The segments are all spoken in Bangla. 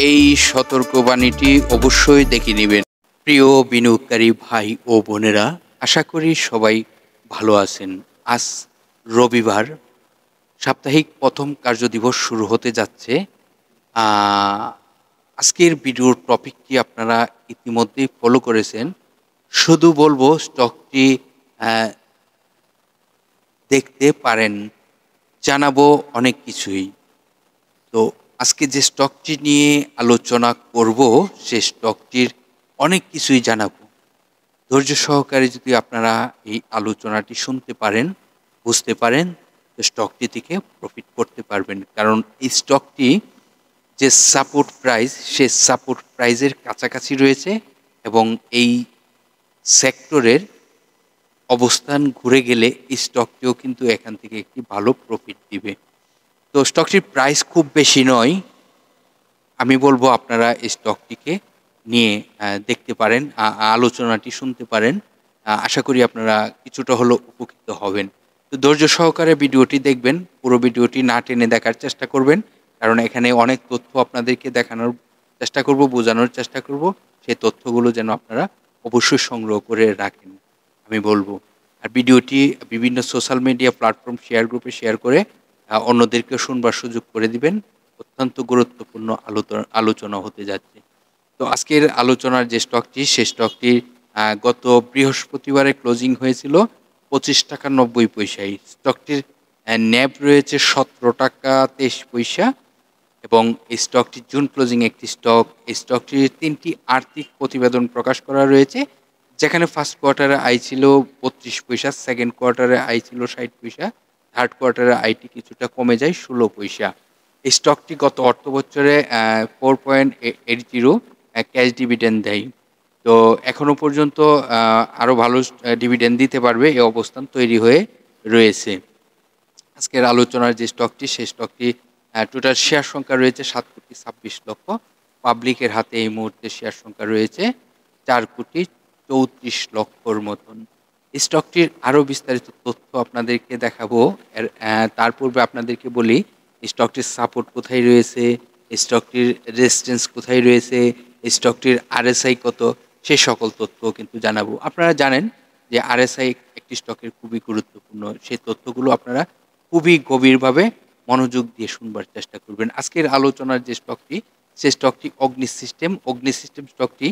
এই সতর্কবাণীটি অবশ্যই দেখে নেবেন। প্রিয় বিনিয়োগকারী ভাই ও বোনেরা, আশা করি সবাই ভালো আছেন। আজ রবিবার, সাপ্তাহিক প্রথম কার্যদিবস শুরু হতে যাচ্ছে। আজকের ভিডিওর টপিকটি আপনারা ইতিমধ্যেই ফলো করেছেন। শুধু বলবো স্টকটি দেখতে পারেন, জানাবো অনেক কিছুই। তো আজকে যে স্টকটি নিয়ে আলোচনা করব, সে স্টকটির অনেক কিছুই জানাবো। ধৈর্য সহকারে যদি আপনারা এই আলোচনাটি শুনতে পারেন, বুঝতে পারেন, তো স্টকটি থেকে প্রফিট করতে পারবেন। কারণ এই স্টকটি যে সাপোর্ট প্রাইস, সে সাপোর্ট প্রাইজের কাছাকাছি রয়েছে এবং এই সেক্টরের অবস্থান ঘুরে গেলে এই স্টকটিও কিন্তু এখান থেকে একটি ভালো প্রফিট দিবে। তো স্টকটির প্রাইস খুব বেশি নয়। আমি বলবো আপনারা এই স্টকটিকে নিয়ে দেখতে পারেন, আলোচনাটি শুনতে পারেন। আশা করি আপনারা কিছুটা হলেও উপকৃত হবেন। তো ধৈর্য সহকারে ভিডিওটি দেখবেন, পুরো ভিডিওটি না টেনে দেখার চেষ্টা করবেন। কারণ এখানে অনেক তথ্য আপনাদেরকে দেখানোর চেষ্টা করব, বোঝানোর চেষ্টা করব। সেই তথ্যগুলো যেন আপনারা অবশ্যই সংগ্রহ করে রাখেন, আমি বলবো। আর ভিডিওটি বিভিন্ন সোশ্যাল মিডিয়া প্ল্যাটফর্ম শেয়ার গ্রুপে শেয়ার করে অন্যদেরকে শুনবার সুযোগ করে দিবেন। অত্যন্ত গুরুত্বপূর্ণ আলোচনা হতে যাচ্ছে। তো আজকের আলোচনার যে স্টকটি, সে স্টকটি গত বৃহস্পতিবারে ক্লোজিং হয়েছিল 25 টাকা 90 পয়সায়। স্টকটির ন্যাব রয়েছে 17 টাকা 23 পয়সা এবং এই স্টকটি জুন ক্লোজিং একটি স্টক। এই স্টকটির 3টি আর্থিক প্রতিবেদন প্রকাশ করা রয়েছে, যেখানে ফার্স্ট কোয়ার্টারে আয় ছিল 32 পয়সা, সেকেন্ড কোয়ার্টারে আয় ছিল 60 পয়সা, থার্ড কোয়ার্টারে আয়টি কিছুটা কমে যায় 16 পয়সা। এই স্টকটি গত অর্থ বছরে 4.80 ক্যাশ ডিভিডেন্ড দেয়। তো এখনো পর্যন্ত আরও ভালো ডিভিডেন্ড দিতে পারবে, এই অবস্থান তৈরি হয়ে রয়েছে। আজকের আলোচনার যে স্টকটি, সেই স্টকটি টোটাল শেয়ার সংখ্যা রয়েছে 7,26,00,000। পাবলিকের হাতে এই মুহূর্তে শেয়ার সংখ্যা রয়েছে 4,34,00,000 মতন। স্টকটির আরও বিস্তারিত তথ্য আপনাদেরকে দেখাবো। তার পূর্বে আপনাদেরকে বলি স্টকটির সাপোর্ট কোথায় রয়েছে, স্টকটির রেজিস্ট্যান্স কোথায় রয়েছে, স্টকটির আরএসআই কত, সে সকল তথ্য কিন্তু জানাবো। আপনারা জানেন যে আরএসআই একটি স্টকের খুবই গুরুত্বপূর্ণ। সেই তথ্যগুলো আপনারা খুবই গভীরভাবে মনোযোগ দিয়ে শুনবার চেষ্টা করবেন। আজকের আলোচনার যে স্টকটি, সে স্টকটি অগ্নি সিস্টেম। অগ্নি সিস্টেম স্টকটি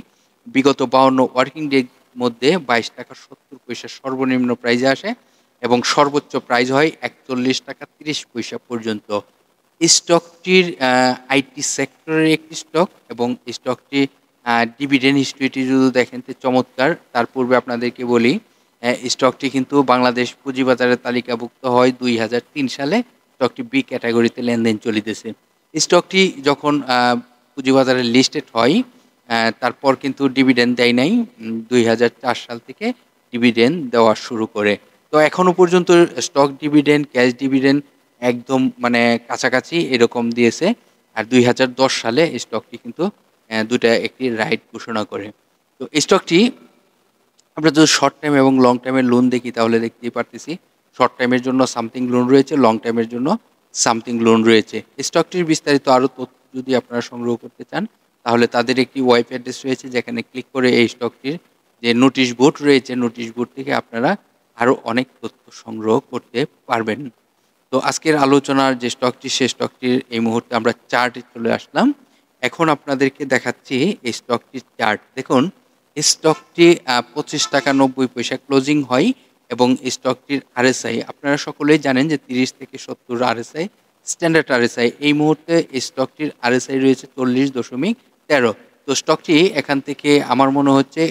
বিগত 52 ওয়ার্কিং ডের মধ্যে 22 টাকা 70 পয়সা সর্বনিম্ন প্রাইজে আসে এবং সর্বোচ্চ প্রাইজ হয় 41 টাকা 30 পয়সা পর্যন্ত। স্টকটির আইটি সেক্টরের একটি স্টক এবং স্টকটি ডিভিডেন্ড হিস্ট্রিটি যদি দেখেন তো চমৎকার। তার পূর্বে আপনাদেরকে বলি স্টকটি কিন্তু বাংলাদেশ পুঁজিবাজারে তালিকাভুক্ত হয় 2003 সালে। স্টকটি বি ক্যাটাগরিতে লেনদেন চলিতেছে। স্টকটি যখন পুঁজিবাজারে লিস্টেড হয় তারপর কিন্তু ডিভিডেন্ড দেয় নাই। 2004 সাল থেকে ডিভিডেন্ড দেওয়া শুরু করে। তো এখনো পর্যন্ত স্টক ডিভিডেন্ড, ক্যাশ ডিভিডেন্ড একদম মানে কাছাকাছি এরকম দিয়েছে। আর 2010 সালে স্টকটি কিন্তু দুটা একটি রাইট ঘোষণা করে। তো স্টকটি আমরা যদি শর্ট টাইম এবং লং টাইমের লোন দেখি তাহলে দেখতেই পারতেছি শর্ট টাইমের জন্য সামথিং লোন রয়েছে, লং টাইমের জন্য সামথিং লোন রয়েছে। স্টকটির বিস্তারিত আরও তথ্য যদি আপনারা সংগ্রহ করতে চান তাহলে তাদের একটি ওয়েব অ্যাড্রেস রয়েছে, যেখানে ক্লিক করে এই স্টকটির যে নোটিশ বোর্ড রয়েছে, নোটিশ বোর্ড থেকে আপনারা আরও অনেক তথ্য সংগ্রহ করতে পারবেন। তো আজকের আলোচনার যে স্টকটি, সে স্টকটির এই মুহূর্তে আমরা চার্টে চলে আসলাম। এখন আপনাদেরকে দেখাচ্ছি এই স্টকটির চার্ট। দেখুন স্টকটি 25 টাকা 90 পয়সা ক্লোজিং হয় এবং স্টকটির আরএসআই আপনারা সকলেই জানেন যে 30 থেকে 70 আরএসআই স্ট্যান্ডার্ড আরএসআই। এই মুহূর্তে স্টকটির আরএসআই রয়েছে 40.13। তো স্টকটি এখান থেকে আমার মনে হচ্ছে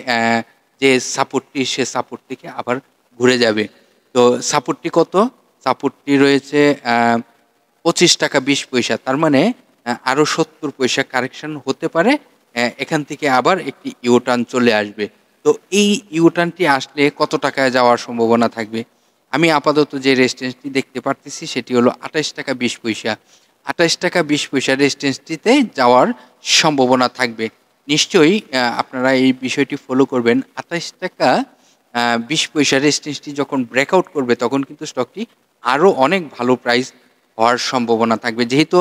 যে সাপোর্টটি, সে সাপোর্ট থেকে আবার ঘুরে যাবে। তো সাপোর্টটি কত? সাপোর্টটি রয়েছে 25 টাকা 20 পয়সা। তার মানে আরও 70 পয়সা কারেকশন হতে পারে, এখান থেকে আবার একটি ইউটার্ন চলে আসবে। তো এই ইউটার্নটি আসলে কত টাকায় যাওয়ার সম্ভাবনা থাকবে? আমি আপাতত যে রেজিস্ট্যান্সটি দেখতে পারতেছি সেটি হলো 28 টাকা 20 পয়সা। 28 টাকা 20 পয়সা রেজিস্ট্যান্সটিতে যাওয়ার সম্ভাবনা থাকবে। নিশ্চয়ই আপনারা এই বিষয়টি ফলো করবেন। 28 টাকা 20 পয়সা রেজিস্ট্যান্সটি যখন ব্রেকআউট করবে তখন কিন্তু স্টকটি আরও অনেক ভালো প্রাইস হওয়ার সম্ভাবনা থাকবে। যেহেতু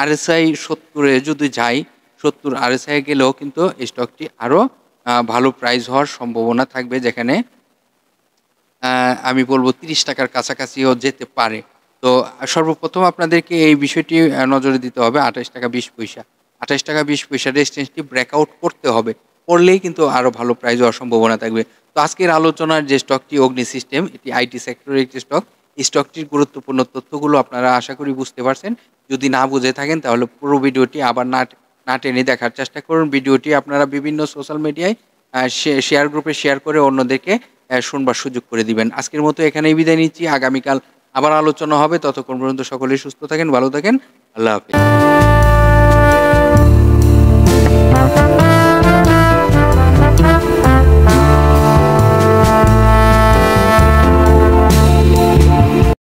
আরএসআই 70-এ যদি যায় 70 RSI গেলেও কিন্তু স্টকটি আরো ভালো প্রাইস হওয়ার সম্ভাবনা থাকবে, যেখানে আমি বলব ৳30 কাছাকাছিও যেতে পারে। তো সর্বপ্রথম আপনাদেরকে এই বিষয়টি নজরে দিতে হবে। ৳২৮.২০ ৳২৮.২০ রেজিস্ট্যান্সটি ব্রেকআউট করতে হবে। করলেই কিন্তু আরো ভালো প্রাইস হওয়ার সম্ভাবনা থাকবে। তো আজকের আলোচনার যে স্টকটি অগ্নি সিস্টেম, এটি আইটি সেক্টরের একটি স্টক। স্টকটির গুরুত্বপূর্ণ তথ্যগুলো আপনারা আশা করি বুঝতে পারছেন। যদি না বুঝে থাকেন তাহলে পুরো ভিডিওটি আবার না টেনে দেখার চেষ্টা করুন। ভিডিওটি আপনারা বিভিন্ন সোশ্যাল মিডিয়ায় শেয়ার গ্রুপে শেয়ার করে অন্যদেরকে শুনবার সুযোগ করে দিবেন। আজকের মতো এখানেই বিদায় নিচ্ছি। আগামীকাল আবার আলোচনা হবে। ততক্ষণ পর্যন্ত সকলেই সুস্থ থাকেন, ভালো থাকেন। আল্লাহ হাফেজ।